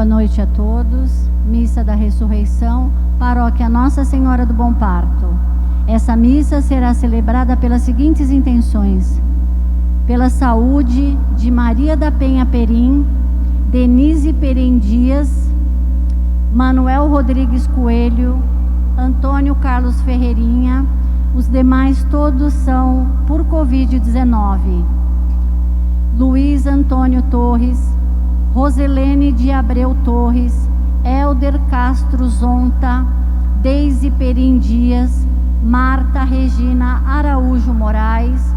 Boa noite a todos. Missa da Ressurreição, Paróquia Nossa Senhora do Bom Parto. Essa missa será celebrada pelas seguintes intenções: pela saúde de Maria da Penha Perim, Denise Perim Dias, Manuel Rodrigues Coelho, Antônio Carlos Ferreirinha. Os demais todos são por Covid-19. Luiz Antônio Torres, Roselene de Abreu Torres, Helder Castro Zonta, Deise Perim Dias, Marta Regina Araújo Moraes,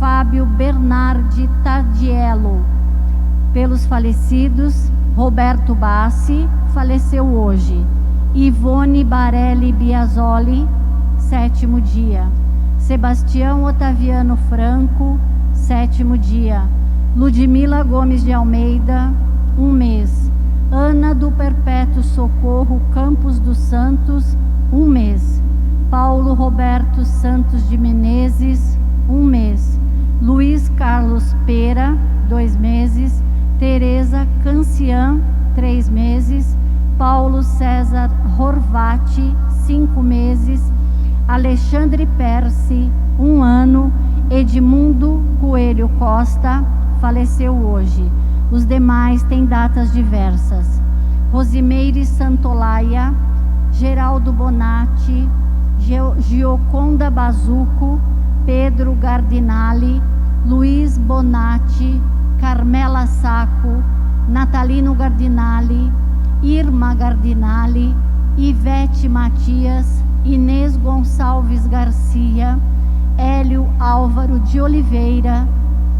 Fábio Bernardi Tardiello. Pelos falecidos, Roberto Bassi, faleceu hoje. Ivone Barelli Biasoli, 7º dia. Sebastião Otaviano Franco, 7º dia. Ludmila Gomes de Almeida, 1 mês. Ana do Perpétuo Socorro Campos dos Santos, 1 mês. Paulo Roberto Santos de Menezes, 1 mês. Luiz Carlos Pera, 2 meses. Tereza Cancian, 3 meses. Paulo César Horvati, 5 meses. Alexandre Percy, 1 ano. Edmundo Coelho Costa, faleceu hoje. Os demais têm datas diversas. Rosimeire Santolaia, Geraldo Bonatti, Gioconda Bazuco, Pedro Gardinali, Luiz Bonatti, Carmela Sacco, Natalino Gardinali, Irma Gardinali, Ivete Matias, Inês Gonçalves Garcia, Hélio Álvaro de Oliveira,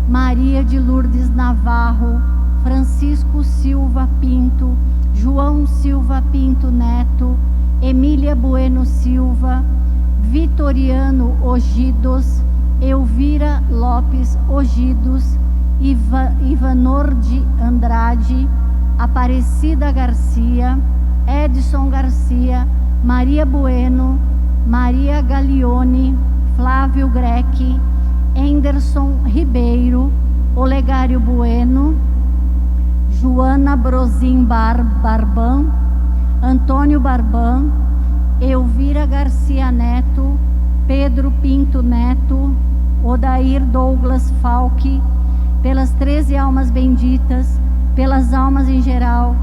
Maria de Lourdes Navarro, Francisco Silva Pinto, João Silva Pinto Neto, Emília Bueno Silva, Vitoriano Ogidos, Elvira Lopes Ogidos, Ivanor de Andrade, Aparecida Garcia, Edson Garcia, Maria Bueno, Maria Galione, Flávio Greque, Henderson Ribeiro, Olegário Bueno, Joana Brozin Barban, Antônio Barban, Elvira Garcia Neto, Pedro Pinto Neto, Odair Douglas Falque, pelas 13 almas benditas, pelas almas em geral,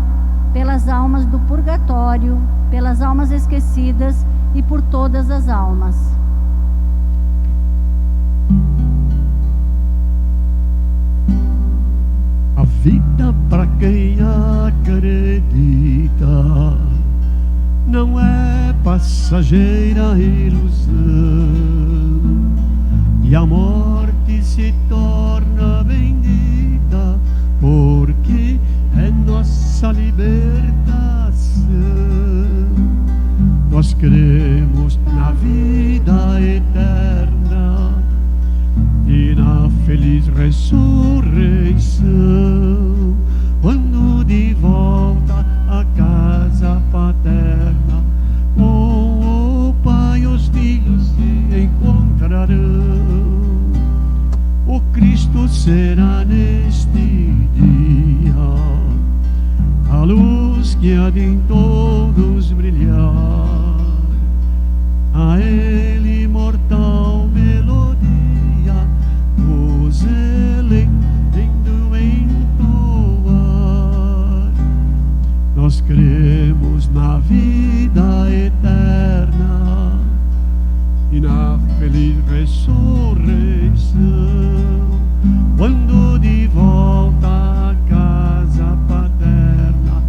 pelas almas do purgatório, pelas almas esquecidas e por todas as almas. A vida para quem acredita não é passageira ilusão, e a morte se torna bendita porque é nossa libertação. Nós cremos na vida eterna e na feliz ressurreição, quando de volta à casa paterna, com o Pai os filhos se encontrarão. O Cristo será neste dia a luz que há de em todos brilhar. A Ele imortal melodia os eleitos entoar. Nós cremos na vida eterna e na feliz ressurreição, quando de volta à casa paterna,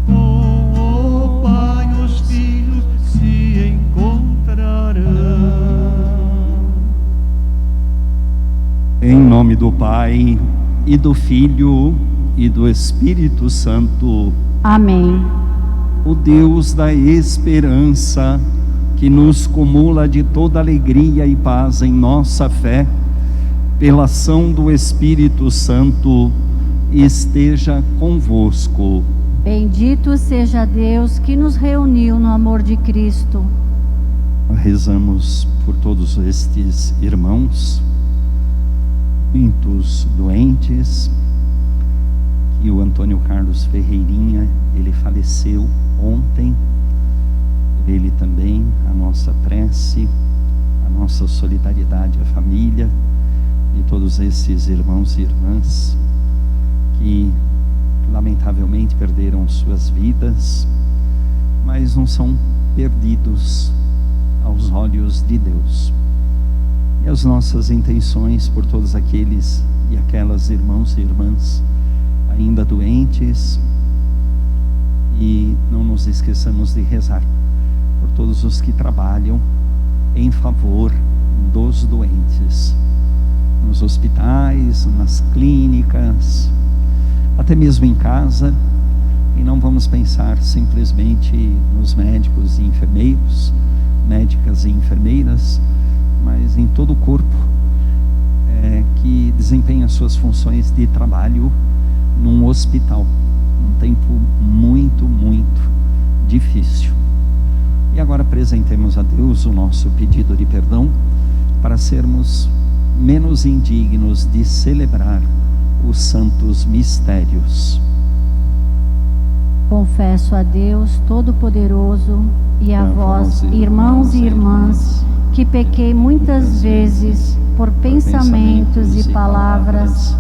com o Pai os filhos se encontrarão. Em nome do Pai, e do Filho, e do Espírito Santo. Amém. O Deus da esperança, que nos cumula de toda alegria e paz em nossa fé, pela ação do Espírito Santo, esteja convosco. Bendito seja Deus que nos reuniu no amor de Cristo. Rezamos por todos estes irmãos, muitos doentes, que e o Antônio Carlos Ferreirinha, ele faleceu ontem. Por ele também, a nossa prece, a nossa solidariedade à família de todos esses irmãos e irmãs que lamentavelmente perderam suas vidas, mas não são perdidos aos olhos de Deus. E as nossas intenções por todos aqueles e aquelas irmãos e irmãs ainda doentes, e não nos esqueçamos de rezar por todos os que trabalham em favor dos doentes, nos hospitais, nas clínicas, até mesmo em casa. E não vamos pensar simplesmente nos médicos e enfermeiros, médicas e enfermeiras, mas em todo o corpo que desempenha suas funções de trabalho num hospital, num tempo muito, muito difícil. E agora apresentemos a Deus o nosso pedido de perdão para sermos menos indignos de celebrar os santos mistérios. Confesso a Deus Todo-Poderoso e a vós, irmãos e irmãs, que pequei muitas vezes por pensamentos e palavras,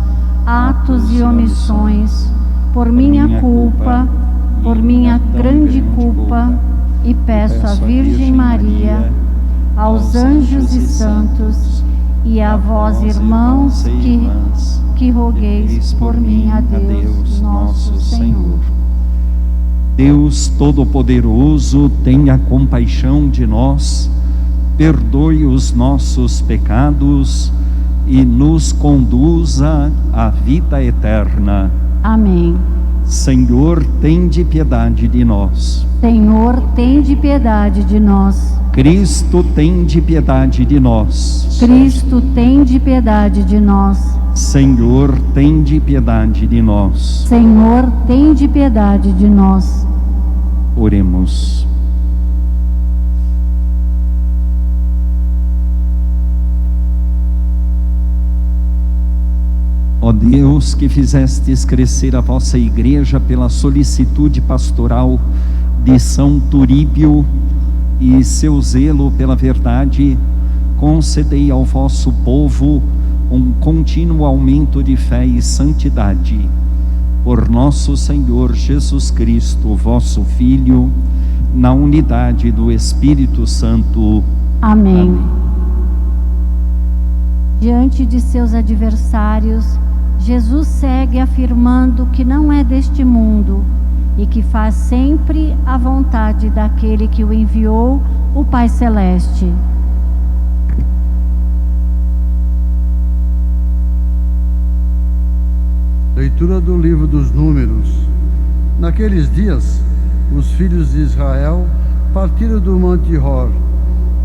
atos e omissões, por minha culpa, por minha grande culpa, e peço à Virgem Maria, aos anjos e santos, e a vós, irmãos, que rogueis por mim a Deus, nosso Senhor. Deus Todo-Poderoso, tenha compaixão de nós, perdoe os nossos pecados e nos conduza à vida eterna. Amém. Senhor, tende piedade de nós. Senhor, tende piedade de nós. Cristo, tende piedade de nós. Cristo, tende piedade de nós. Senhor, tende piedade de nós. Senhor, tende piedade de nós. Oremos. Ó Deus, que fizestes crescer a vossa igreja pela solicitude pastoral de São Turíbio e seu zelo pela verdade, concedei ao vosso povo um contínuo aumento de fé e santidade. Por nosso Senhor Jesus Cristo, vosso Filho, na unidade do Espírito Santo. Amém. Amém. Diante de seus adversários, Jesus segue afirmando que não é deste mundo e que faz sempre a vontade daquele que o enviou, o Pai Celeste. Leitura do livro dos Números. Naqueles dias, os filhos de Israel partiram do Monte Hor,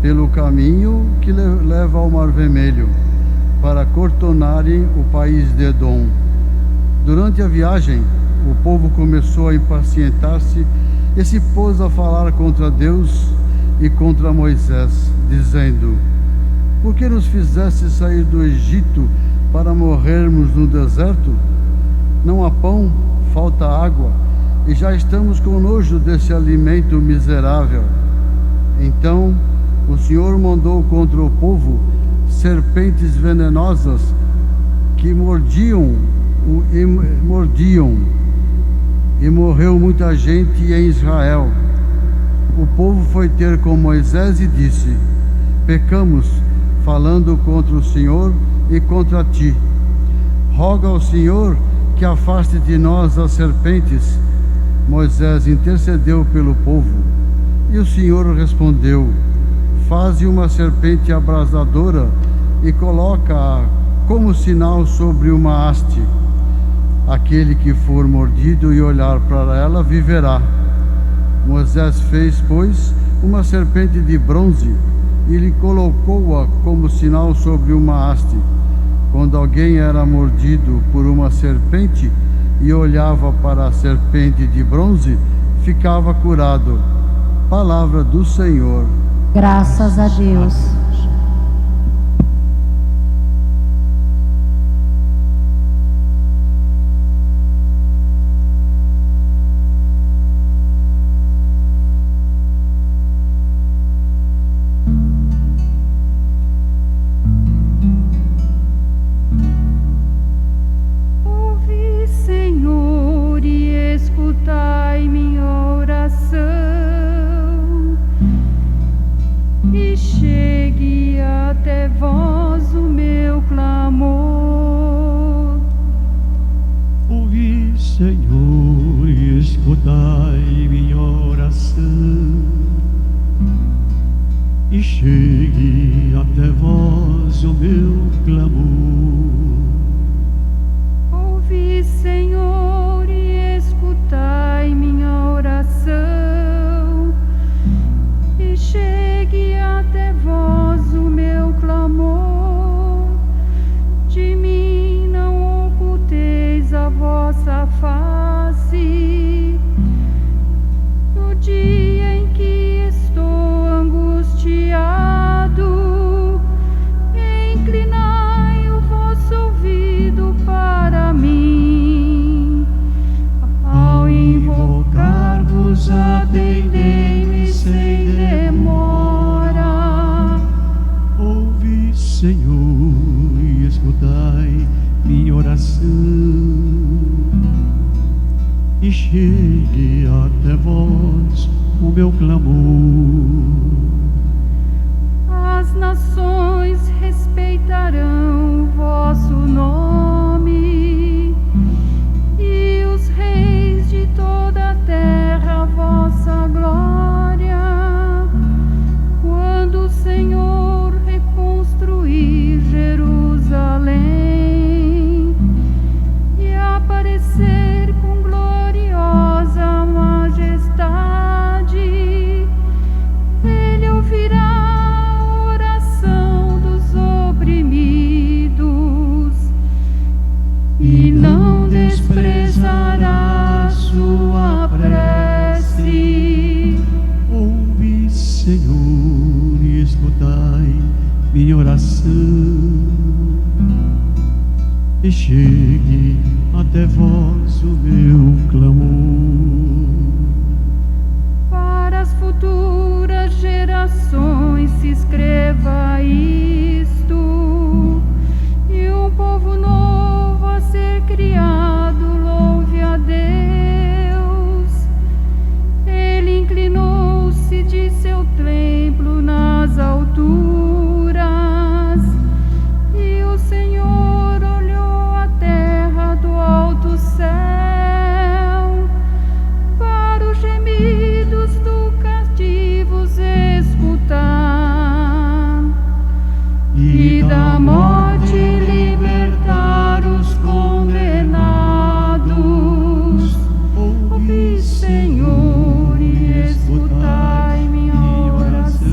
pelo caminho que leva ao Mar Vermelho, para contornarem o país de Edom. Durante a viagem, o povo começou a impacientar-se e se pôs a falar contra Deus e contra Moisés, dizendo: Por que nos fizeste sair do Egito para morrermos no deserto? Não há pão, falta água, e já estamos com nojo desse alimento miserável. Então o Senhor mandou contra o povo serpentes venenosas que mordiam, e morreu muita gente em Israel. O povo foi ter com Moisés e disse: Pecamos, falando contra o Senhor e contra ti. Roga ao Senhor que afaste de nós as serpentes. Moisés intercedeu pelo povo, e o Senhor respondeu: Faze uma serpente abrasadora e coloca-a como sinal sobre uma haste. Aquele que for mordido e olhar para ela viverá. Moisés fez, pois, uma serpente de bronze e lhe colocou-a como sinal sobre uma haste. Quando alguém era mordido por uma serpente e olhava para a serpente de bronze, ficava curado. Palavra do Senhor. Graças a Deus. chegue até vós o meu clamor. Ouvi, Senhor, e escutai minha oração, e chegue até vós o meu clamor. De mim não oculteis a vossa face, no dia em que estou angustiado, inclinai o vosso ouvido para mim. Ao invocar-vos, atendei-me sem demora. Ouvi, Senhor, e escutai minha oração, e chegue até vós o meu clamor. As nações respeitarão o vosso nome, e os reis de toda a terra a vossa glória, quando o Senhor reconstruir Jerusalém e aparecer com gloriosa majestade. Ele ouvirá a oração dos oprimidos e não desprezará sua prece. Ouvi, Senhor, e escutai minha oração, e chegue até vós o meu clamor. Para as futuras gerações se escreva isto, e um povo novo a ser criado louve a Deus. Ele inclinou-se de seu templo nas alturas, e o Senhor olhou a terra do alto céu, para os gemidos do cativos escutar, e da morte libertar os condenados. Ouvi, Senhor, e escutai minha oração,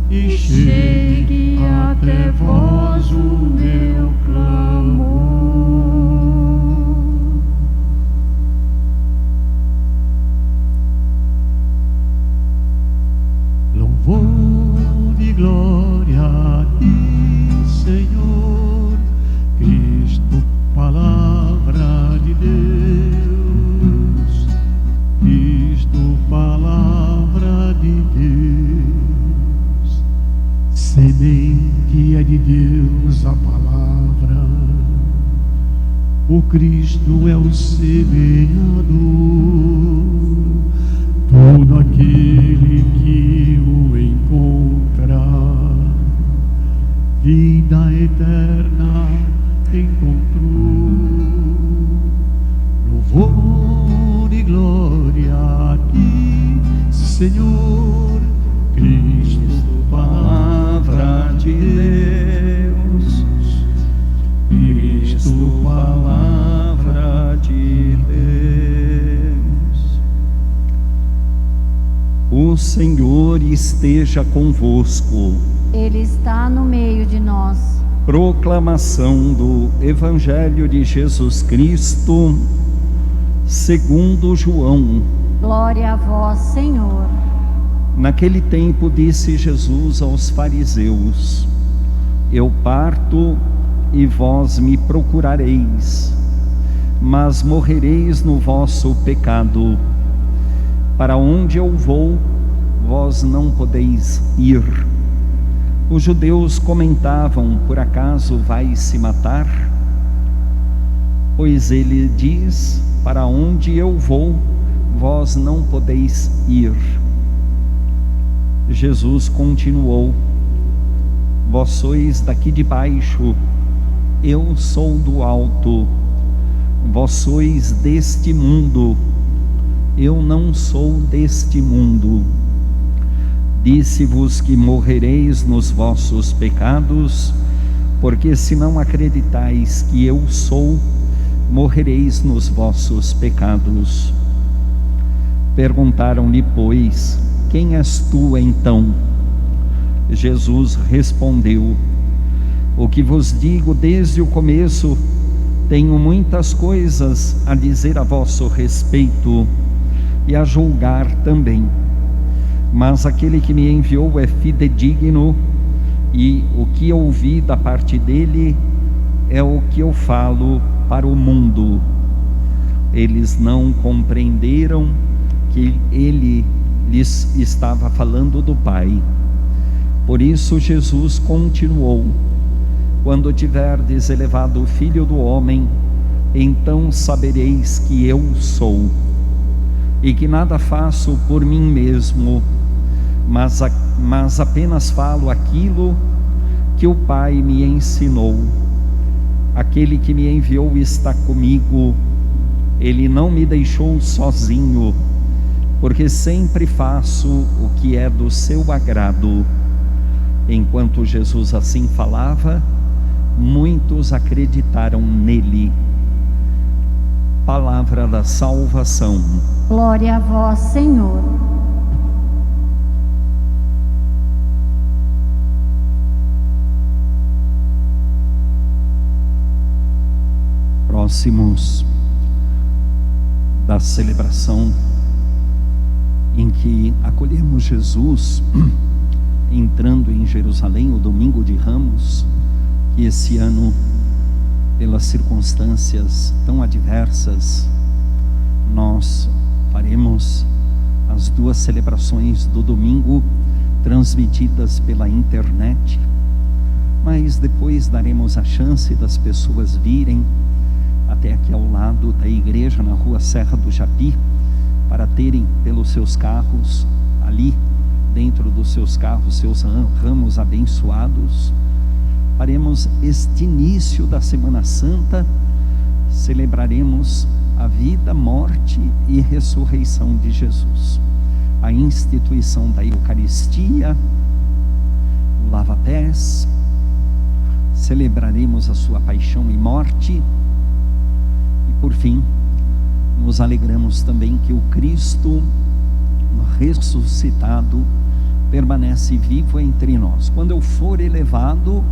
e chegue até vós o meu clamor. Louvor e glória a ti, Senhor Cristo, palavra de Deus. Cristo, palavra de Deus. Semente é de Deus a palavra. O Cristo é o semeador. Todo aquele que o encontrar, vida eterna encontrou. Louvor e glória a ti, Senhor Cristo, palavra de Deus. Cristo, palavra de Deus. O Senhor esteja convosco. Ele está no meio de nós. Proclamação do Evangelho de Jesus Cristo, segundo João. Glória a vós, Senhor. Naquele tempo disse Jesus aos fariseus: Eu parto e vós me procurareis, mas morrereis no vosso pecado. Para onde eu vou, vós não podeis ir. Os judeus comentavam: por acaso vai se matar? Pois ele diz: para onde eu vou, vós não podeis ir. Jesus continuou: vós sois daqui de baixo, eu sou do alto. Vós sois deste mundo, eu não sou deste mundo. Disse-vos que morrereis nos vossos pecados, porque se não acreditais que eu sou, morrereis nos vossos pecados. Perguntaram-lhe, pois, quem és tu então? Jesus respondeu, o que vos digo desde o começo, tenho muitas coisas a dizer a vosso respeito e a julgar também. Mas aquele que me enviou é fidedigno, e o que ouvi da parte dele é o que eu falo para o mundo. Eles não compreenderam que ele lhes estava falando do Pai. Por isso Jesus continuou, quando tiverdes elevado o Filho do Homem, então sabereis que eu sou, e que nada faço por mim mesmo, mas apenas falo aquilo que o Pai me ensinou. Aquele que me enviou está comigo, ele não me deixou sozinho, porque sempre faço o que é do seu agrado. Enquanto Jesus assim falava, muitos acreditaram nele. Palavra da salvação. Glória a vós, Senhor. Próximos da celebração em que acolhemos Jesus entrando em Jerusalém, o domingo de Ramos, que esse ano, pelas circunstâncias tão adversas, nós faremos as duas celebrações do domingo transmitidas pela internet, mas depois daremos a chance das pessoas virem até aqui ao lado da igreja, na rua Serra do Japi, para terem pelos seus carros, ali dentro dos seus carros, seus ramos abençoados. Faremos este início da Semana Santa, celebraremos a vida, morte e ressurreição de Jesus, a instituição da Eucaristia, o lava-pés, celebraremos a sua paixão e morte, e por fim, nos alegramos também que o Cristo ressuscitado permanece vivo entre nós. Quando eu for elevado,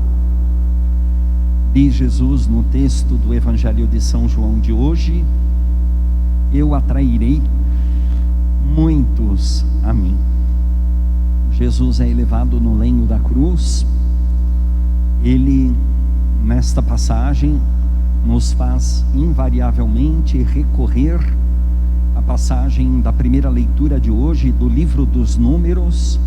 diz Jesus no texto do Evangelho de São João de hoje, eu atrairei muitos a mim. Jesus é elevado no lenho da cruz. Ele, nesta passagem, nos faz invariavelmente recorrer à passagem da primeira leitura de hoje do livro dos Números,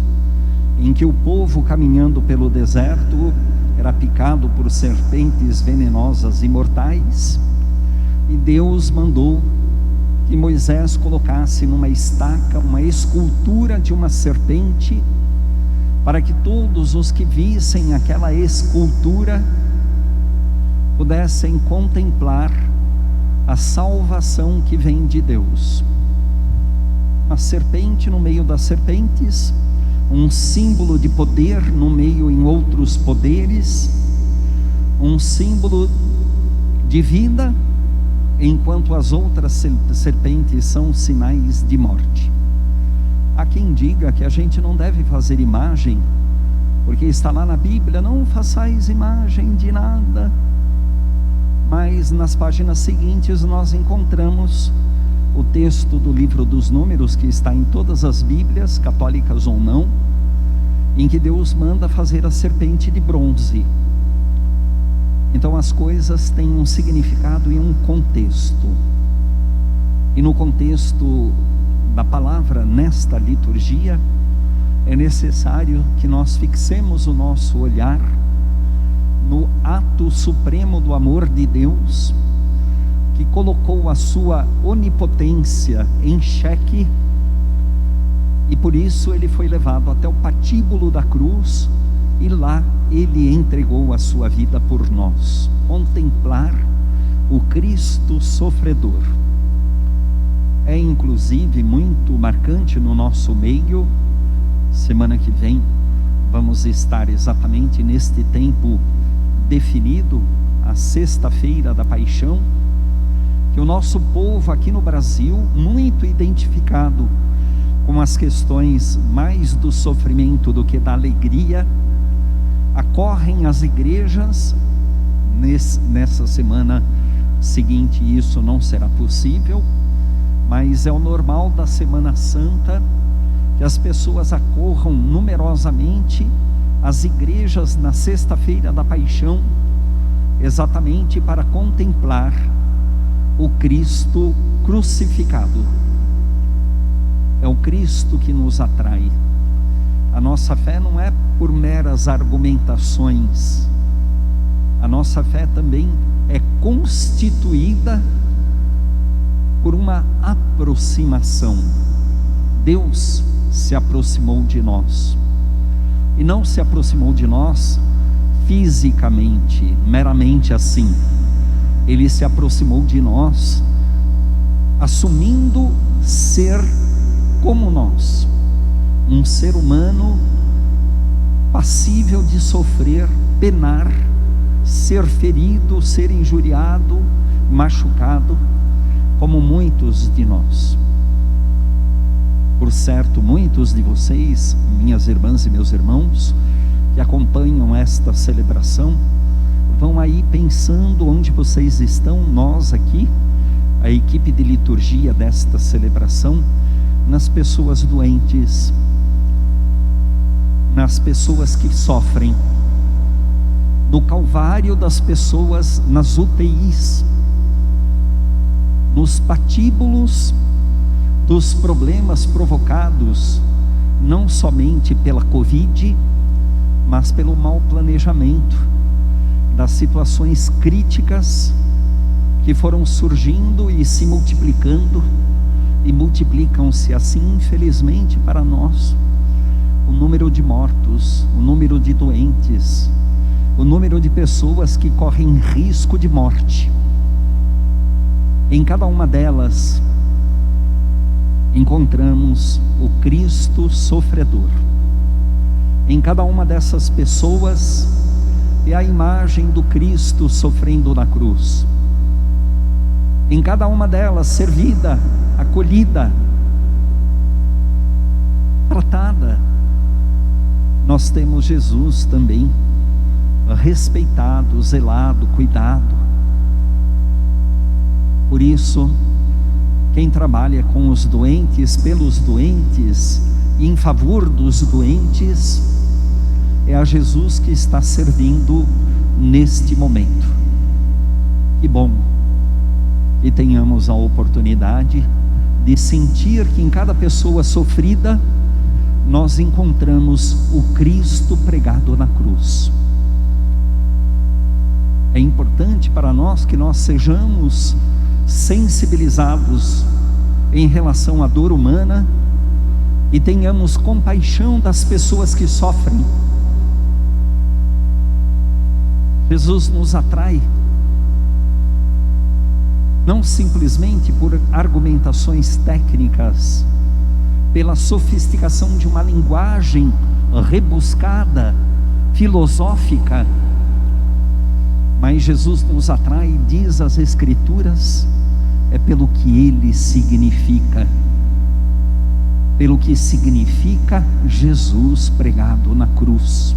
em que o povo, caminhando pelo deserto, era picado por serpentes venenosas e mortais, e Deus mandou que Moisés colocasse numa estaca uma escultura de uma serpente, para que todos os que vissem aquela escultura pudessem contemplar a salvação que vem de Deus. Uma serpente no meio das serpentes, um símbolo de poder no meio em outros poderes, um símbolo de vida, enquanto as outras serpentes são sinais de morte. Há quem diga que a gente não deve fazer imagem, porque está lá na Bíblia, não façais imagem de nada. Mas nas páginas seguintes nós encontramos o texto do livro dos Números, que está em todas as Bíblias, católicas ou não, em que Deus manda fazer a serpente de bronze. Então as coisas têm um significado e um contexto. E no contexto da palavra nesta liturgia, é necessário que nós fixemos o nosso olhar no ato supremo do amor de Deus, que colocou a sua onipotência em xeque, e por isso ele foi levado até o patíbulo da cruz, e lá ele entregou a sua vida por nós. Contemplar o Cristo sofredor é inclusive muito marcante no nosso meio Semana que vem vamos estar exatamente neste tempo definido, a sexta-feira da Paixão, que o nosso povo aqui no Brasil, muito identificado com as questões mais do sofrimento do que da alegria, acorrem às igrejas. Nessa semana seguinte isso não será possível, mas é o normal da Semana Santa que as pessoas acorram numerosamente às igrejas na sexta-feira da Paixão, exatamente para contemplar o Cristo crucificado. É o Cristo que nos atrai. A nossa fé não é por meras argumentações. A nossa fé também é constituída por uma aproximação. Deus se aproximou de nós, e não se aproximou de nós fisicamente, meramente assim. Ele se aproximou de nós assumindo ser como nós, um ser humano passível de sofrer, penar, ser ferido, ser injuriado, machucado, como muitos de nós. Por certo, muitos de vocês, minhas irmãs e meus irmãos, que acompanham esta celebração, vão aí pensando onde vocês estão. Nós aqui, a equipe de liturgia desta celebração, nas pessoas doentes, nas pessoas que sofrem, no calvário das pessoas nas UTIs, nos patíbulos dos problemas provocados não somente pela Covid, mas pelo mau planejamento, das situações críticas que foram surgindo e se multiplicando, e multiplicam-se assim, infelizmente, para nós, o número de mortos, o número de doentes, o número de pessoas que correm risco de morte. Em cada uma delas encontramos o Cristo sofredor. Em cada uma dessas pessoas é a imagem do Cristo sofrendo na cruz. Em cada uma delas, servida, acolhida, tratada, nós temos Jesus também, respeitado, zelado, cuidado. Por isso, quem trabalha com os doentes, pelos doentes e em favor dos doentes, é a Jesus que está servindo neste momento. Que bom que tenhamos a oportunidade de sentir que em cada pessoa sofrida nós encontramos o Cristo pregado na cruz. É importante para nós que nós sejamos sensibilizados em relação à dor humana e tenhamos compaixão das pessoas que sofrem. Jesus nos atrai não simplesmente por argumentações técnicas, pela sofisticação de uma linguagem rebuscada, filosófica, mas Jesus nos atrai, diz as Escrituras, é pelo que Ele significa, pelo que significa Jesus pregado na cruz,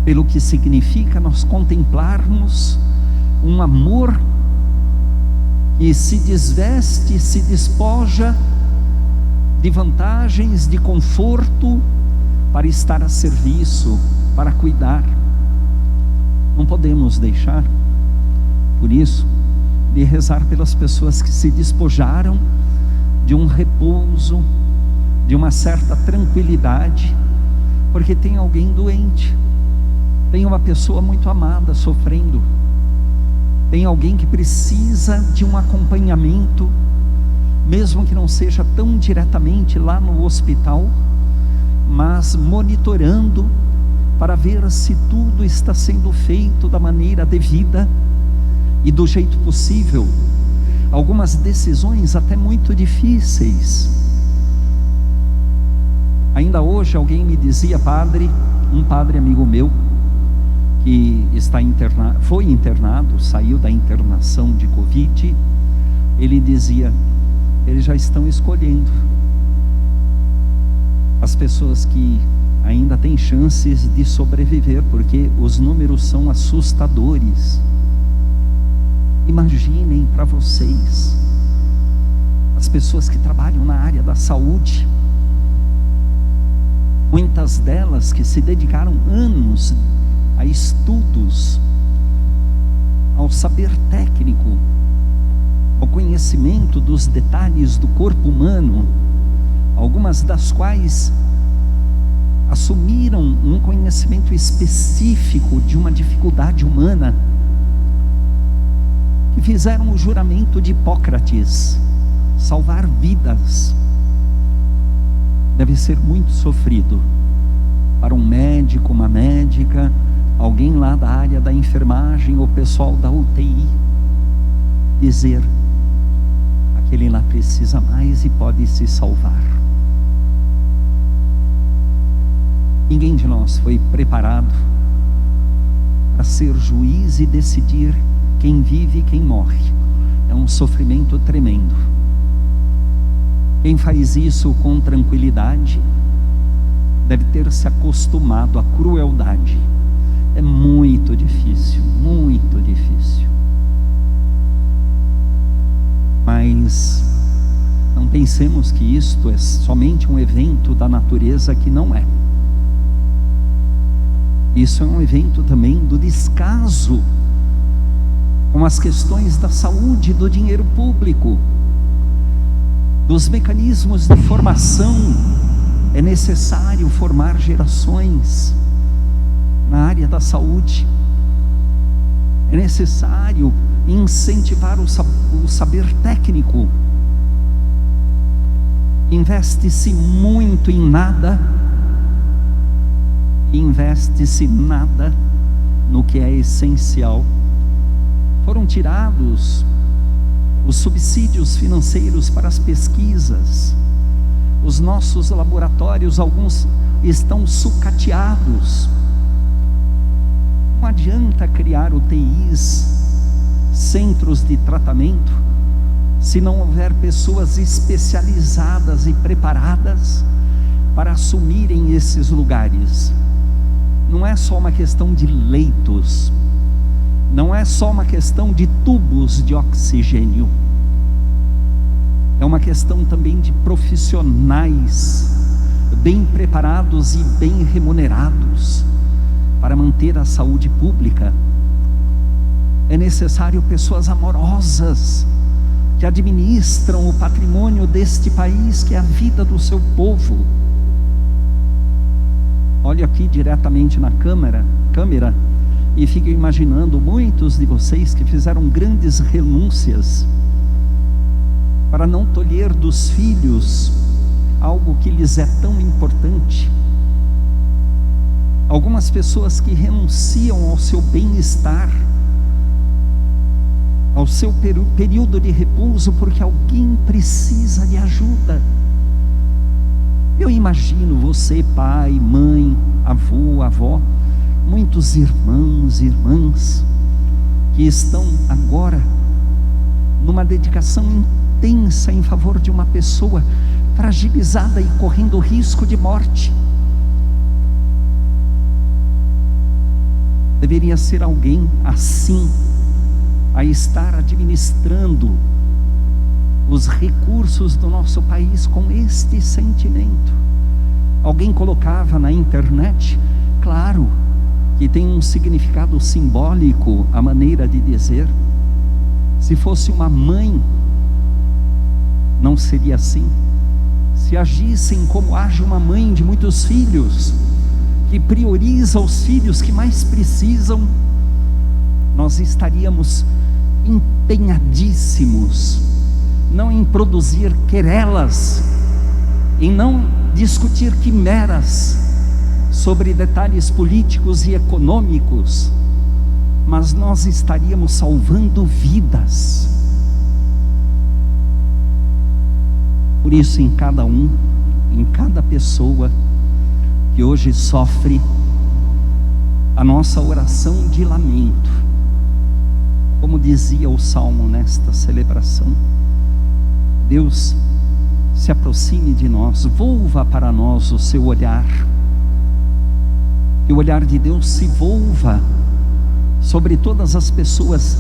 pelo que significa nós contemplarmos um amor que se desveste, se despoja de vantagens, de conforto, para estar a serviço, para cuidar. Não podemos deixar, por isso, de rezar pelas pessoas que se despojaram de um repouso, de uma certa tranquilidade, porque tem alguém doente, tem uma pessoa muito amada sofrendo, tem alguém que precisa de um acompanhamento, mesmo que não seja tão diretamente lá no hospital, mas monitorando para ver se tudo está sendo feito da maneira devida e do jeito possível. Algumas decisões até muito difíceis, Ainda hoje alguém me dizia, padre, um padre amigo meu, que foi internado, saiu da internação de Covid, ele dizia, eles já estão escolhendo as pessoas que ainda têm chances de sobreviver, porque os números são assustadores. Imaginem para vocês, as pessoas que trabalham na área da saúde, muitas delas que se dedicaram anos a estudos, ao saber técnico, ao conhecimento dos detalhes do corpo humano, algumas das quais assumiram um conhecimento específico de uma dificuldade humana, que fizeram o juramento de Hipócrates, salvar vidas. Deve ser muito sofrido para um médico, uma médica, alguém lá da área da enfermagem, ou pessoal da UTI, dizer, aquele lá precisa mais e pode se salvar. Ninguém de nós foi preparado para ser juiz e decidir quem vive e quem morre. É um sofrimento tremendo. Quem faz isso com tranquilidade deve ter se acostumado à crueldade. É muito difícil, muito difícil. Mas não pensemos que isto é somente um evento da natureza, que não é. Isso é um evento também do descaso com as questões da saúde, do dinheiro público, dos mecanismos de formação. É necessário formar gerações na área da saúde. É necessário incentivar o saber técnico. Investe-se muito em nada, investe-se nada no que é essencial. Foram tirados os subsídios financeiros para as pesquisas. Os nossos laboratórios, alguns estão sucateados. Não adianta criar UTIs, centros de tratamento, se não houver pessoas especializadas e preparadas para assumirem esses lugares. Não é só uma questão de leitos, não é só uma questão de tubos de oxigênio, é uma questão também de profissionais bem preparados e bem remunerados para manter a saúde pública. É necessário pessoas amorosas que administram o patrimônio deste país, que é a vida do seu povo. Olho aqui diretamente na câmera e fico imaginando muitos de vocês que fizeram grandes renúncias para não tolher dos filhos algo que lhes é tão importante. Algumas pessoas que renunciam ao seu bem-estar, ao seu período de repouso, porque alguém precisa de ajuda. Eu imagino você, pai, mãe, avô, avó, muitos irmãos e irmãs que estão agora numa dedicação intensa em favor de uma pessoa fragilizada e correndo risco de morte. Deveria ser alguém assim a estar administrando os recursos do nosso país com este sentimento. Alguém colocava na internet, claro que tem um significado simbólico a maneira de dizer. Se fosse uma mãe, não seria assim. Se agissem como age uma mãe de muitos filhos, que prioriza os filhos que mais precisam, nós estaríamos empenhadíssimos, não em produzir querelas, em não discutir quimeras sobre detalhes políticos e econômicos, mas nós estaríamos salvando vidas. Por isso, em cada um, em em cada pessoa que hoje sofre a nossa oração de lamento. Como dizia o Salmo nesta celebração, Deus se aproxime de nós, volva para nós o seu olhar, que o olhar de Deus se volva sobre todas as pessoas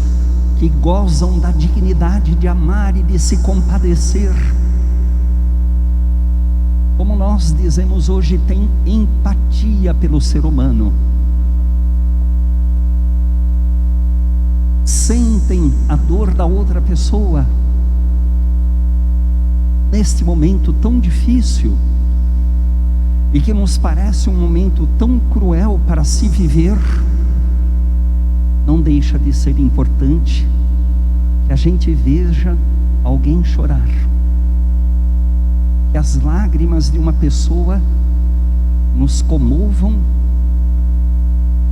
que gozam da dignidade de amar e de se compadecer. Como nós dizemos hoje, tem empatia pelo ser humano, sentem a dor da outra pessoa neste momento tão difícil e que nos parece um momento tão cruel para se viver. Não deixa de ser importante que a gente veja alguém chorar, que as lágrimas de uma pessoa nos comovam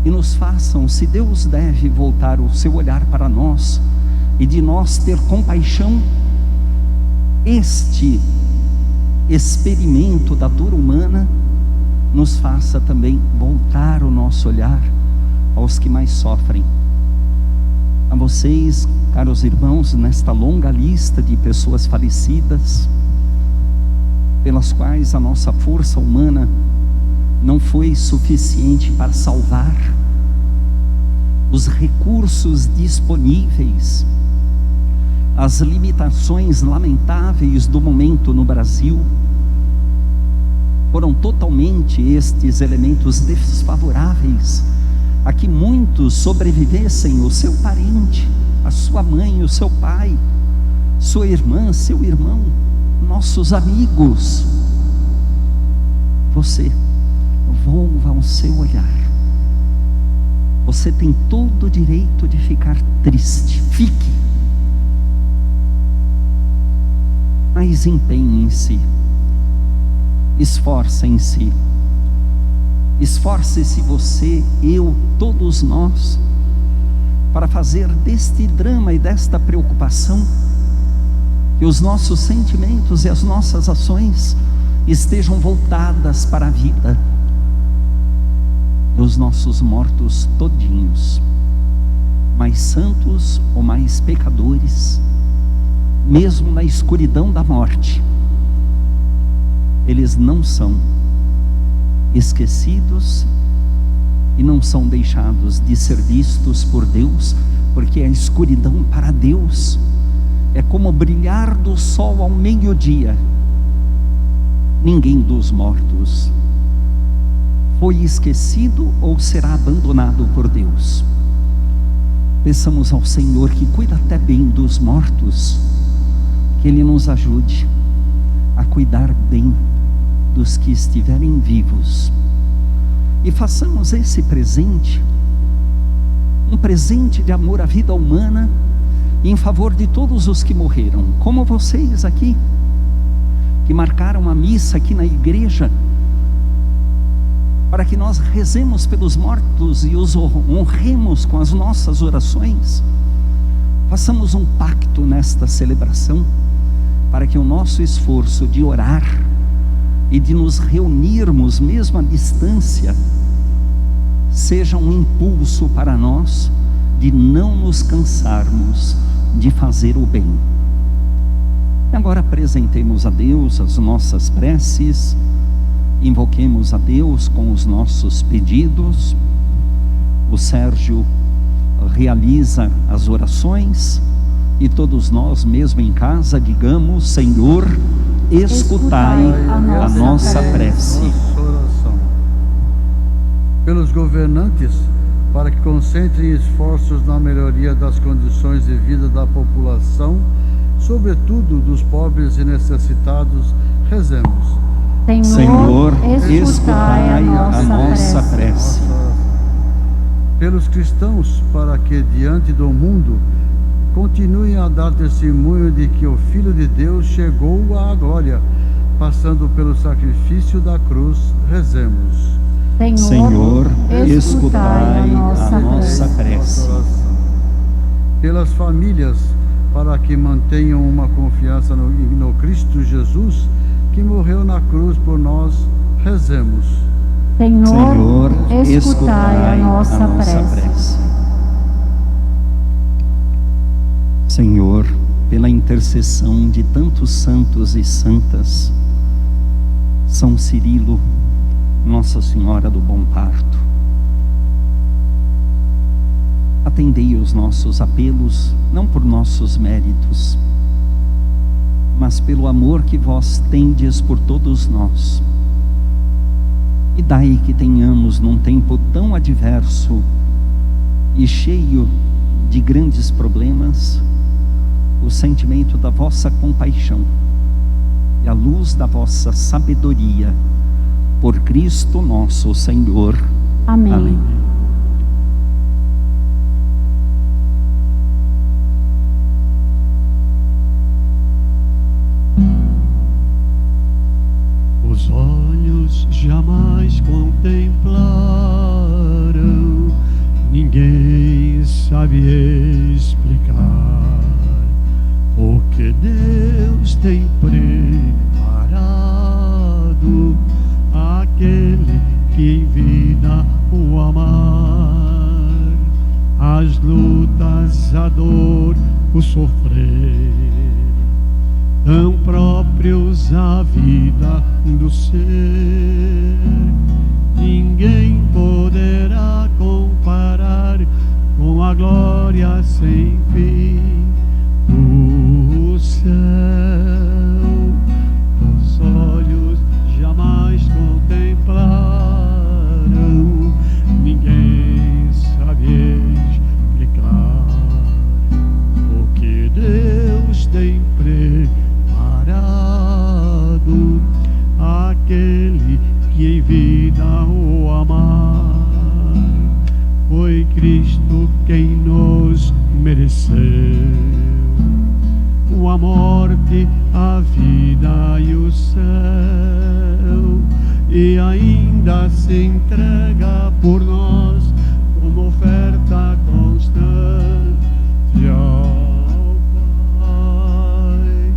e nos façam, se Deus deve voltar o seu olhar para nós e de nós ter compaixão, este experimento da dor humana nos faça também voltar o nosso olhar aos que mais sofrem. A vocês, caros irmãos, nesta longa lista de pessoas falecidas, pelas quais a nossa força humana não foi suficiente para salvar, os recursos disponíveis, as limitações lamentáveis do momento no Brasil, foram totalmente estes elementos desfavoráveis a que muitos sobrevivessem, o seu parente, a sua mãe, o seu pai, sua irmã, seu irmão, nossos amigos. Você volva o seu olhar. Você tem todo o direito de ficar triste, fique, mas empenhe-se, esforcem-se, esforce-se você, eu, todos nós, para fazer deste drama e desta preocupação, que os nossos sentimentos e as nossas ações estejam voltadas para a vida, e os nossos mortos todinhos, mais santos ou mais pecadores, mesmo na escuridão da morte, eles não são esquecidos e não são deixados de ser vistos por Deus, porque a escuridão para Deus é como o brilhar do sol ao meio-dia. Ninguém dos mortos foi esquecido ou será abandonado por Deus. Peçamos ao Senhor que cuida até bem dos mortos, que Ele nos ajude a cuidar bem dos que estiverem vivos, e façamos esse presente um presente de amor à vida humana em favor de todos os que morreram, como vocês aqui que marcaram a missa aqui na igreja, para que nós rezemos pelos mortos e os honremos com as nossas orações. Façamos um pacto nesta celebração, para que o nosso esforço de orar e de nos reunirmos mesmo à distância seja um impulso para nós de não nos cansarmos de fazer o bem. E agora apresentemos a Deus as nossas preces, invoquemos a Deus com os nossos pedidos. O Sérgio realiza as orações e todos nós, mesmo em casa, digamos: Senhor, escutai a nossa prece. Pelos governantes, para que concentrem esforços na melhoria das condições de vida da população, sobretudo dos pobres e necessitados, rezemos. Senhor, escutai a nossa prece. Pelos cristãos, para que diante do mundo continuem a dar testemunho de que o Filho de Deus chegou à glória, passando pelo sacrifício da cruz, rezemos. Senhor, escutai a nossa prece. Pelas famílias, para que mantenham uma confiança no Cristo Jesus, que morreu na cruz por nós, rezemos. Senhor, escutai a nossa prece. Senhor, pela intercessão de tantos santos e santas, São Cirilo, Nossa Senhora do Bom Parto, atendei os nossos apelos, não por nossos méritos, mas pelo amor que vós tendes por todos nós. E dai que tenhamos, num tempo tão adverso e cheio de grandes problemas, o sentimento da vossa compaixão e a luz da vossa sabedoria, por Cristo nosso Senhor. Amém. Amém. Os olhos jamais contemplaram, ninguém sabe explicar o que Deus tem preparado àquele que em vida o amar. As lutas, a dor, o sofrer, tão próprios à vida do ser, ninguém poderá comparar com a glória sem fim do céu. Os olhos jamais contemplaram, ninguém sabe explicar o que Deus tem preparado àquele que em vida o amar. Foi Cristo quem nos mereceu a morte, a vida e o céu, e ainda se entrega por nós como oferta constante ao Pai.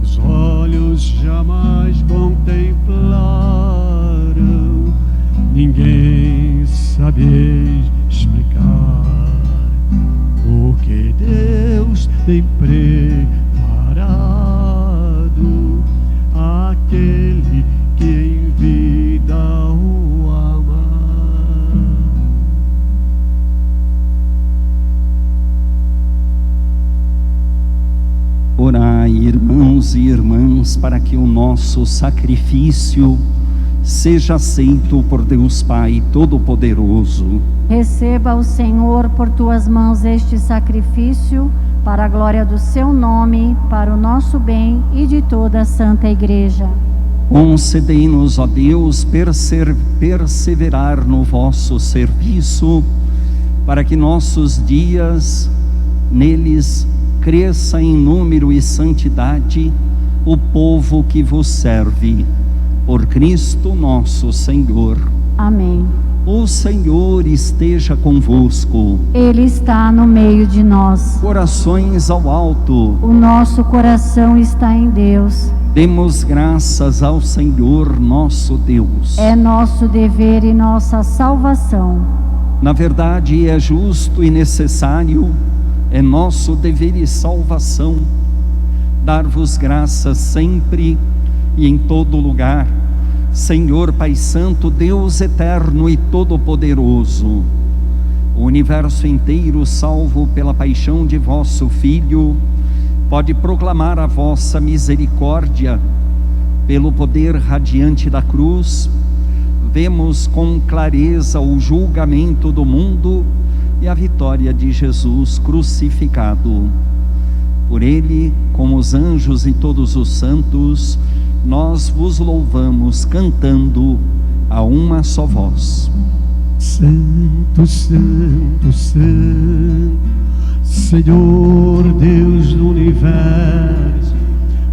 Os olhos jamais contemplaram, ninguém sabe explicar o que Deus tem preparado àquele que em vida o ama. Orai, irmãos e irmãs, para que o nosso sacrifício seja aceito por Deus Pai Todo-Poderoso. Receba o Senhor por tuas mãos este sacrifício, para a glória do seu nome, para o nosso bem e de toda a Santa Igreja. Concedei-nos, ó Deus, perseverar no vosso serviço, para que nossos dias neles cresça em número e santidade o povo que vos serve. Por Cristo nosso Senhor. Amém. O Senhor esteja convosco. Ele está no meio de nós. Corações ao alto. O nosso coração está em Deus. Demos graças ao Senhor nosso Deus. É nosso dever e nossa salvação. Na verdade, é justo e necessário, é nosso dever e salvação, dar-vos graças sempre e em todo lugar, Senhor Pai Santo, Deus eterno e todo-poderoso. O universo inteiro, salvo pela paixão de vosso Filho, pode proclamar a vossa misericórdia. Pelo poder radiante da cruz, vemos com clareza o julgamento do mundo e a vitória de Jesus crucificado. Por ele, com os anjos e todos os santos, nós vos louvamos cantando a uma só voz. Santo, Santo, Santo, Senhor Deus do universo,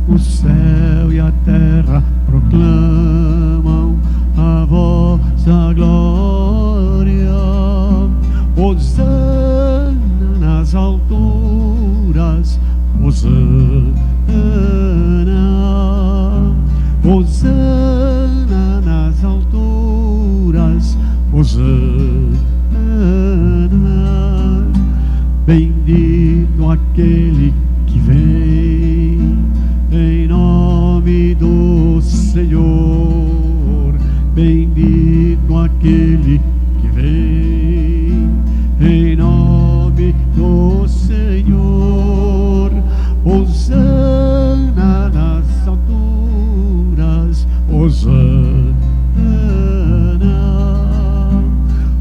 o céu e a terra proclamam a vossa glória. Hosana nas alturas, Hosana, Hosana nas alturas, Hosana. Bendito aquele que vem em nome do Senhor. Bendito aquele que vem em nome do Senhor. Hosana nas alturas, Hosana.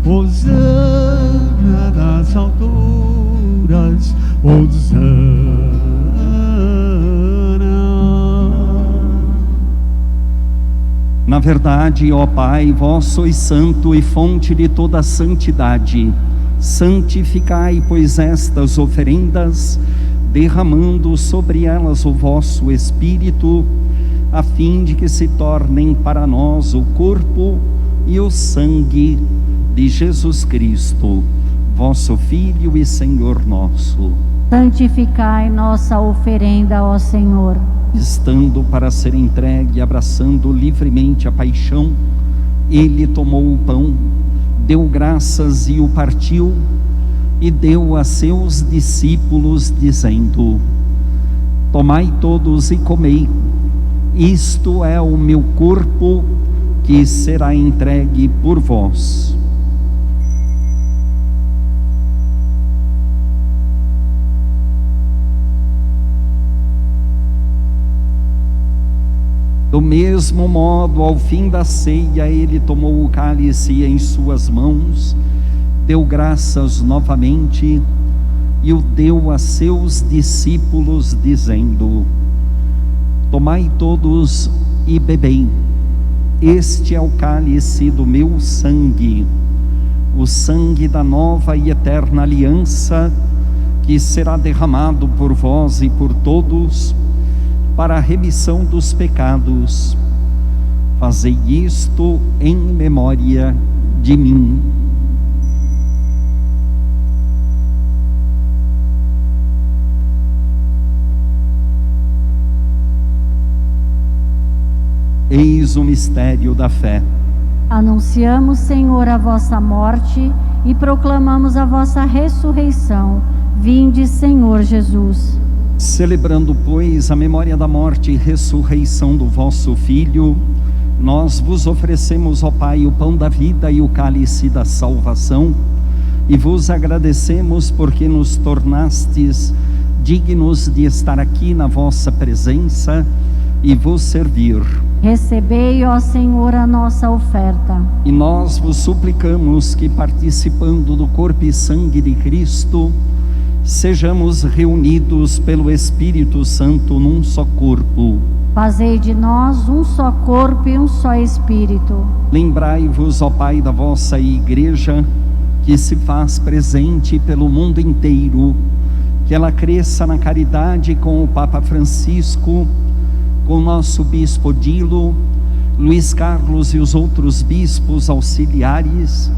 Hosana nas alturas, Hosana. Na verdade, ó Pai, vós sois santo e fonte de toda santidade. Santificai, pois, estas oferendas, derramando sobre elas o vosso Espírito, a fim de que se tornem para nós o corpo e o sangue de Jesus Cristo, vosso Filho e Senhor nosso. Santificai nossa oferenda, ó Senhor. Estando para ser entregue, abraçando livremente a paixão, ele tomou o pão, deu graças e o partiu, e deu a seus discípulos, dizendo: tomai todos e comei, isto é o meu corpo, que será entregue por vós. Do mesmo modo, ao fim da ceia, ele tomou o cálice em suas mãos, deu graças novamente e o deu a seus discípulos, dizendo: tomai todos e bebei, este é o cálice do meu sangue, o sangue da nova e eterna aliança, que será derramado por vós e por todos, para a remissão dos pecados. Fazei isto em memória de mim. Eis o mistério da fé. Anunciamos, Senhor, a vossa morte e proclamamos a vossa ressurreição. Vinde, Senhor Jesus. Celebrando, pois, a memória da morte e ressurreição do vosso Filho, nós vos oferecemos, ó Pai, o pão da vida e o cálice da salvação, e vos agradecemos porque nos tornastes dignos de estar aqui na vossa presença e vos servir. Recebei, ó Senhor, a nossa oferta. E nós vos suplicamos que, participando do corpo e sangue de Cristo, sejamos reunidos pelo Espírito Santo num só corpo. Fazei de nós um só corpo e um só Espírito. Lembrai-vos, ó Pai, da vossa Igreja, que se faz presente pelo mundo inteiro, que ela cresça na caridade com o Papa Francisco, com o nosso Bispo Odilo, Luiz Carlos e os outros bispos auxiliares,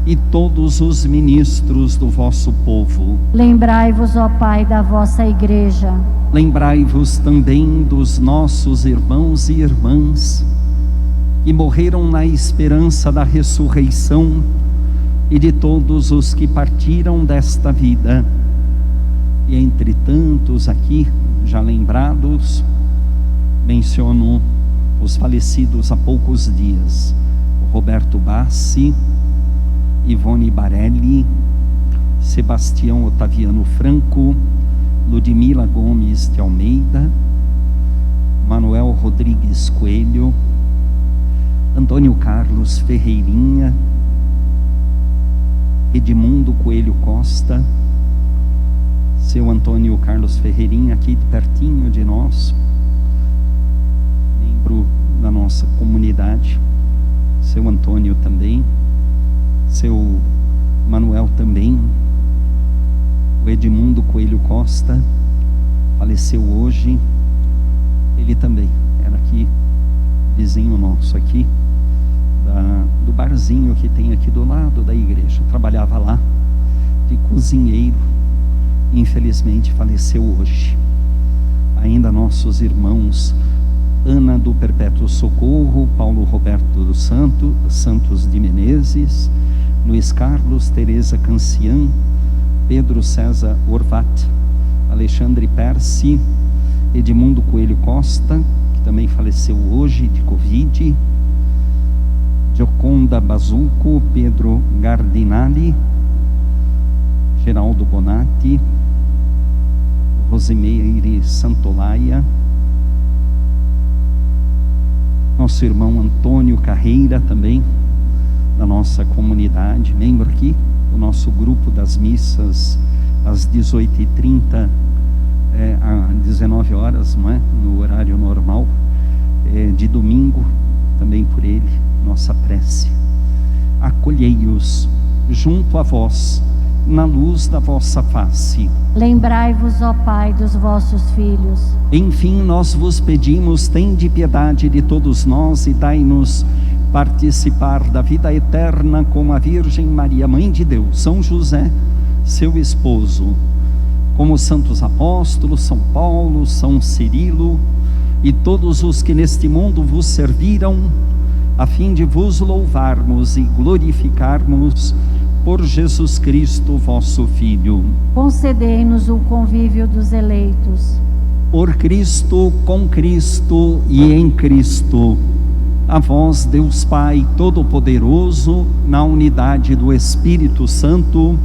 e todos os ministros do vosso povo. Lembrai-vos, ó Pai, da vossa Igreja. Lembrai-vos também dos nossos irmãos e irmãs que morreram na esperança da ressurreição e de todos os que partiram desta vida. E entre tantos aqui já lembrados, menciono os falecidos há poucos dias: o Roberto Bassi, Ivone Barelli, Sebastião Otaviano Franco, Ludmila Gomes de Almeida, Manuel Rodrigues Coelho, Antônio Carlos Ferreirinha, Edmundo Coelho Costa, seu Antônio Carlos Ferreirinha, aqui pertinho de nós, membro da nossa comunidade, seu Antônio também, seu Manuel também, o Edmundo Coelho Costa, faleceu hoje, ele também era aqui, vizinho nosso aqui, do barzinho que tem aqui do lado da igreja, trabalhava lá, de cozinheiro, infelizmente faleceu hoje. Ainda nossos irmãos Ana do Perpétuo Socorro, Paulo Roberto dos Santos de Menezes, Luiz Carlos, Teresa Cancian, Pedro César Orvat, Alexandre Percy, Edmundo Coelho Costa, que também faleceu hoje de Covid, Gioconda Bazuco, Pedro Gardinali, Geraldo Bonatti, Rosimeire Santolaia, nosso irmão Antônio Carreira, também da nossa comunidade, membro aqui do nosso grupo das missas às 18h30, às 19 horas, não é? No horário normal, de domingo, também por ele, nossa prece. Acolhei-os junto a vós, na luz da vossa face. Lembrai-vos, ó Pai, dos vossos filhos. Enfim, nós vos pedimos, tende piedade de todos nós e dai-nos participar da vida eterna com a Virgem Maria, Mãe de Deus, São José, seu esposo, como os santos apóstolos, São Paulo, São Cirilo e todos os que neste mundo vos serviram, a fim de vos louvarmos e glorificarmos por Jesus Cristo, vosso Filho. Concedei-nos o convívio dos eleitos. Por Cristo, com Cristo e em Cristo, a vós, Deus Pai Todo-Poderoso, na unidade do Espírito Santo,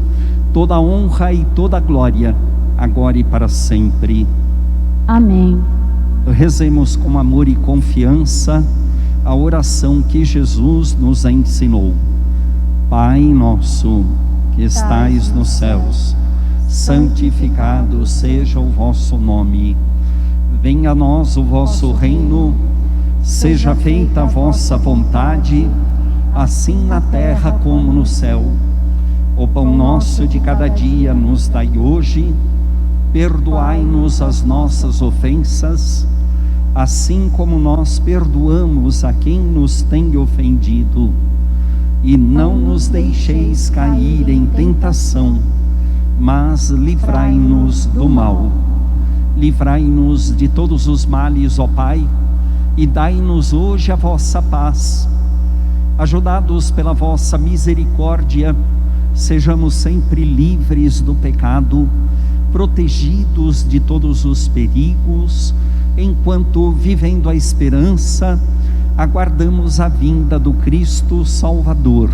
toda a honra e toda a glória, agora e para sempre. Amém. Rezemos com amor e confiança a oração que Jesus nos ensinou. Pai nosso, que estais nos céus, santificado seja o vosso nome. Venha a nós o vosso reino, seja feita a vossa vontade, assim na terra como no céu. O pão nosso de cada dia nos dai hoje, perdoai-nos as nossas ofensas, assim como nós perdoamos a quem nos tem ofendido. E não nos deixeis cair em tentação, mas livrai-nos do mal. Livrai-nos de todos os males, ó Pai, e dai-nos hoje a vossa paz. Ajudados pela vossa misericórdia, sejamos sempre livres do pecado, protegidos de todos os perigos, enquanto, vivendo a esperança, aguardamos a vinda do Cristo Salvador.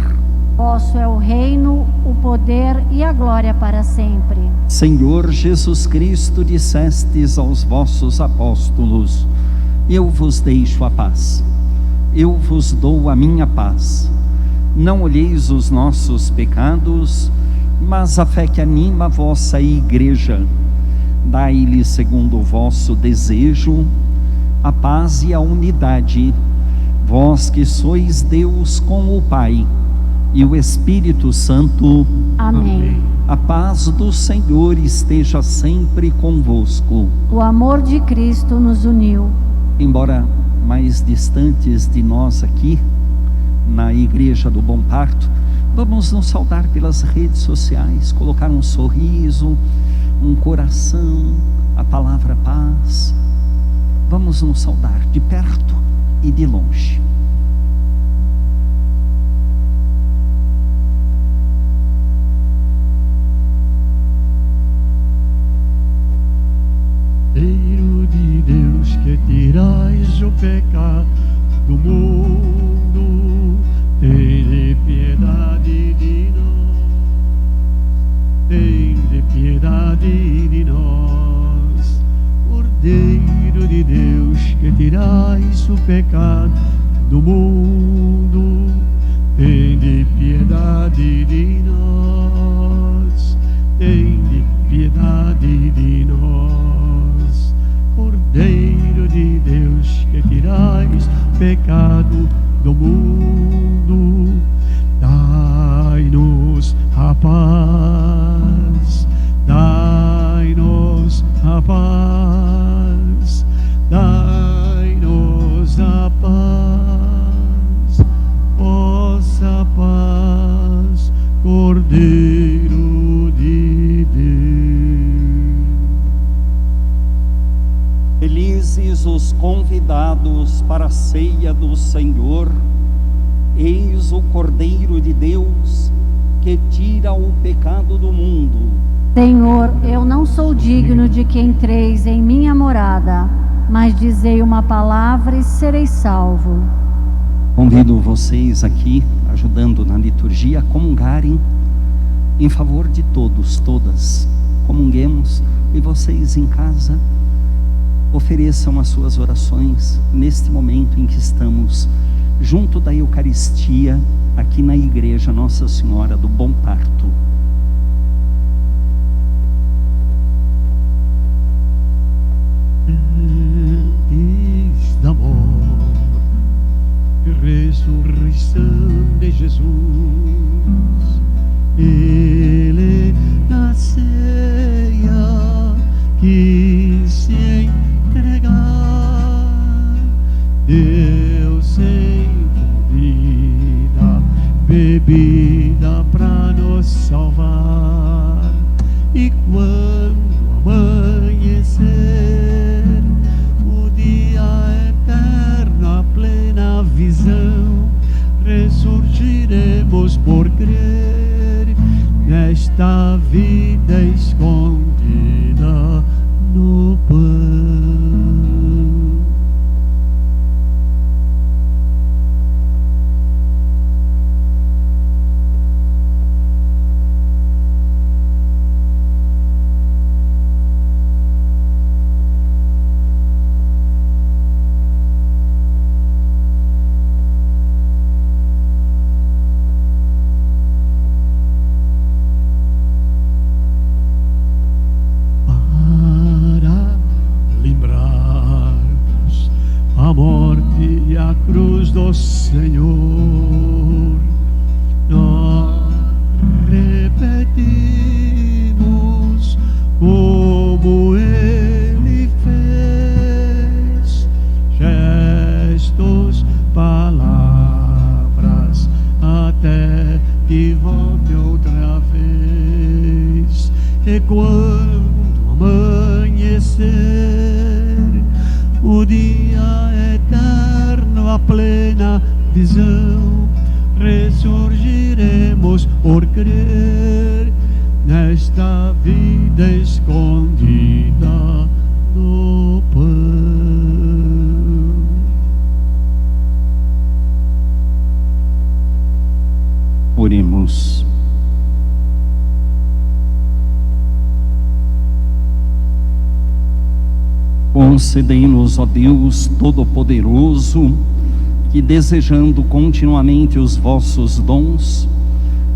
Vosso é o reino, o poder e a glória para sempre. Senhor Jesus Cristo, dissestes aos vossos apóstolos: eu vos deixo a paz, eu vos dou a minha paz. Não olheis os nossos pecados, mas a fé que anima a vossa igreja. Dai-lhe, segundo o vosso desejo, a paz e a unidade, vós que sois Deus com o Pai e o Espírito Santo. Amém. A paz do Senhor esteja sempre convosco. O amor de Cristo nos uniu. Embora mais distantes de nós aqui, na Igreja do Bom Parto, vamos nos saudar pelas redes sociais, colocar um sorriso, um coração, a palavra paz. Vamos nos saudar de perto e de longe. Filho de Deus, que tirais o pecado do mundo, tende piedade de nós, tende piedade de nós. Cordeiro de Deus, que tirais o pecado do mundo, tende piedade de nós, tende piedade de nós. Cordeiro de Deus, que tirais o pecado do mundo, dai-nos a paz, dai-nos a paz, dai-nos a paz, vossa paz, Cordeiro de Deus. Felizes os convidados preparados para a ceia do Senhor. Eis o Cordeiro de Deus que tira o pecado do mundo. Senhor, eu não sou digno de que entreis em minha morada, mas dizei uma palavra e serei salvo. Convido vocês aqui, ajudando na liturgia, a comungarem em favor de todos, todas. Comunguemos, e vocês em casa ofereçam as suas orações neste momento em que estamos junto da Eucaristia, aqui na igreja Nossa Senhora do Bom Parto. Antes da morte e ressurreição de Jesus, Ele na ceia quis se entregar, Deus sem comida, bebida para nos salvar. E quando amanhecer, o dia eterno, a plena visão, ressurgiremos por crer nesta vida escondida no pão. Do Senhor, nós repetimos como Ele fez, gestos, palavras, até que volte outra vez. E quando amanhecer, o dia eterno, a plena visão, ressurgiremos por crer nesta vida escondida no pão. Oremos. Concedei-nos, ó Deus Todo-Poderoso, que desejando continuamente os vossos dons,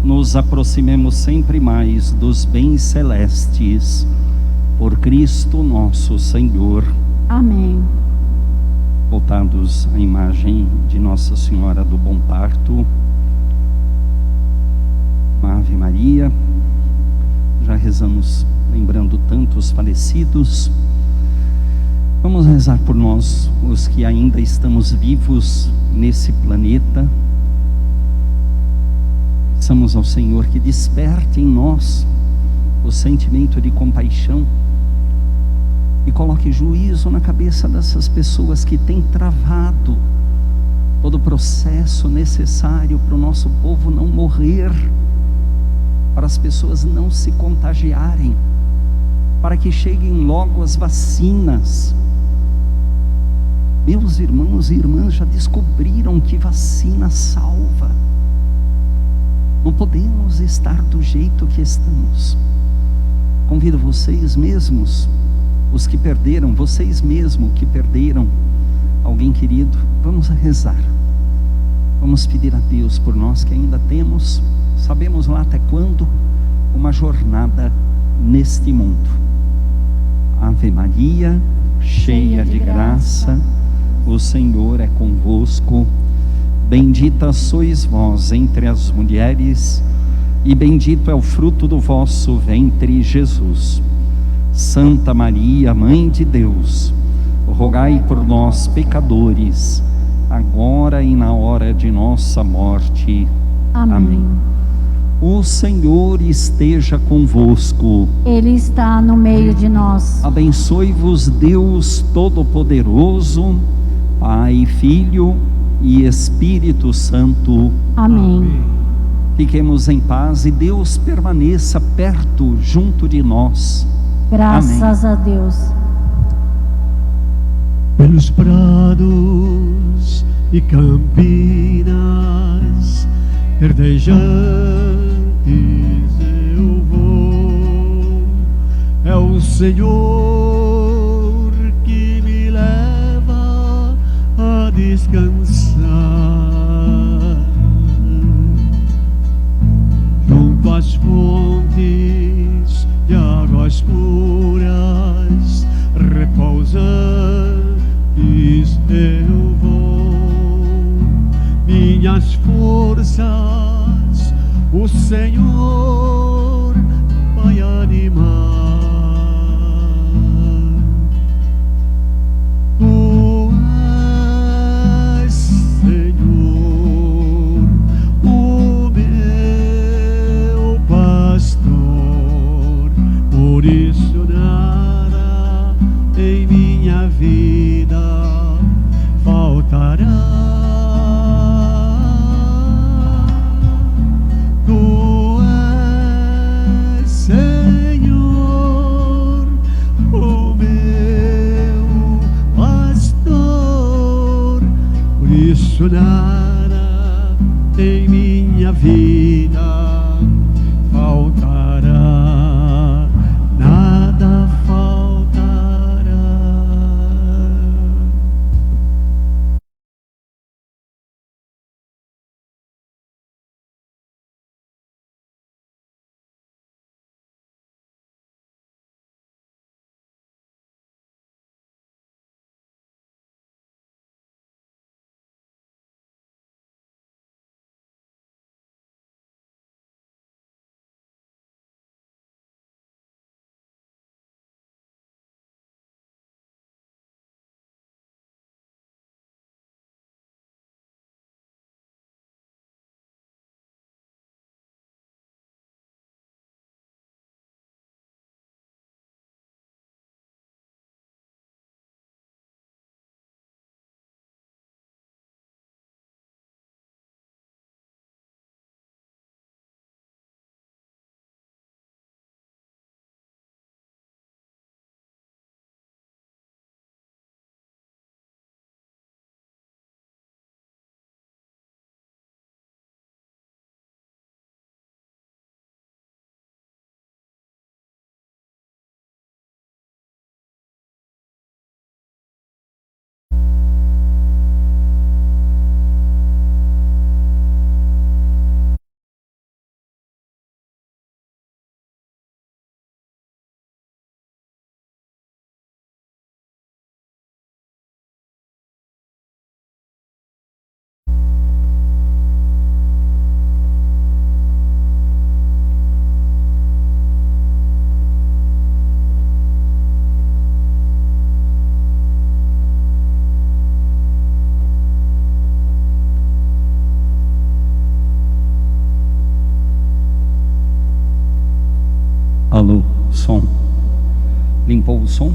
nos aproximemos sempre mais dos bens celestes, por Cristo nosso Senhor. Amém. Voltados à imagem de Nossa Senhora do Bom Parto, uma Ave Maria, já rezamos lembrando tantos falecidos. Vamos rezar por nós, os que ainda estamos vivos nesse planeta. Peçamos ao Senhor que desperte em nós o sentimento de compaixão e coloque juízo na cabeça dessas pessoas que têm travado todo o processo necessário para o nosso povo não morrer, para as pessoas não se contagiarem, para que cheguem logo as vacinas. Meus irmãos e irmãs já descobriram que vacina salva. Não podemos estar do jeito que estamos. Convido vocês mesmos, os que perderam, vocês mesmos que perderam alguém querido, vamos rezar. Vamos pedir a Deus por nós que ainda temos, sabemos lá até quando, uma jornada neste mundo. Ave Maria, cheia de graça, o Senhor é convosco. Bendita sois vós entre as mulheres, e bendito é o fruto do vosso ventre, Jesus. Santa Maria, Mãe de Deus, rogai por nós, pecadores, agora e na hora de nossa morte. Amém. O Senhor esteja convosco. Ele está no meio de nós. Abençoe-vos Deus Todo-Poderoso, Pai, Filho e Espírito Santo. Amém. Fiquemos em paz e Deus permaneça perto, junto de nós. Graças a Deus. Pelos prados e campinas verdejantes eu vou. É o Senhor que me leva a descansar. Junto às fontes de águas puras, repousantes eu vou. Minhas forças o Senhor vai animar. Tu és, Senhor, o meu pastor, por isso nada em minha vida faltará. Tu és, Senhor, o meu pastor, por isso nada em minha vida faltará, nada faltará. Alô, som. Limpou o som?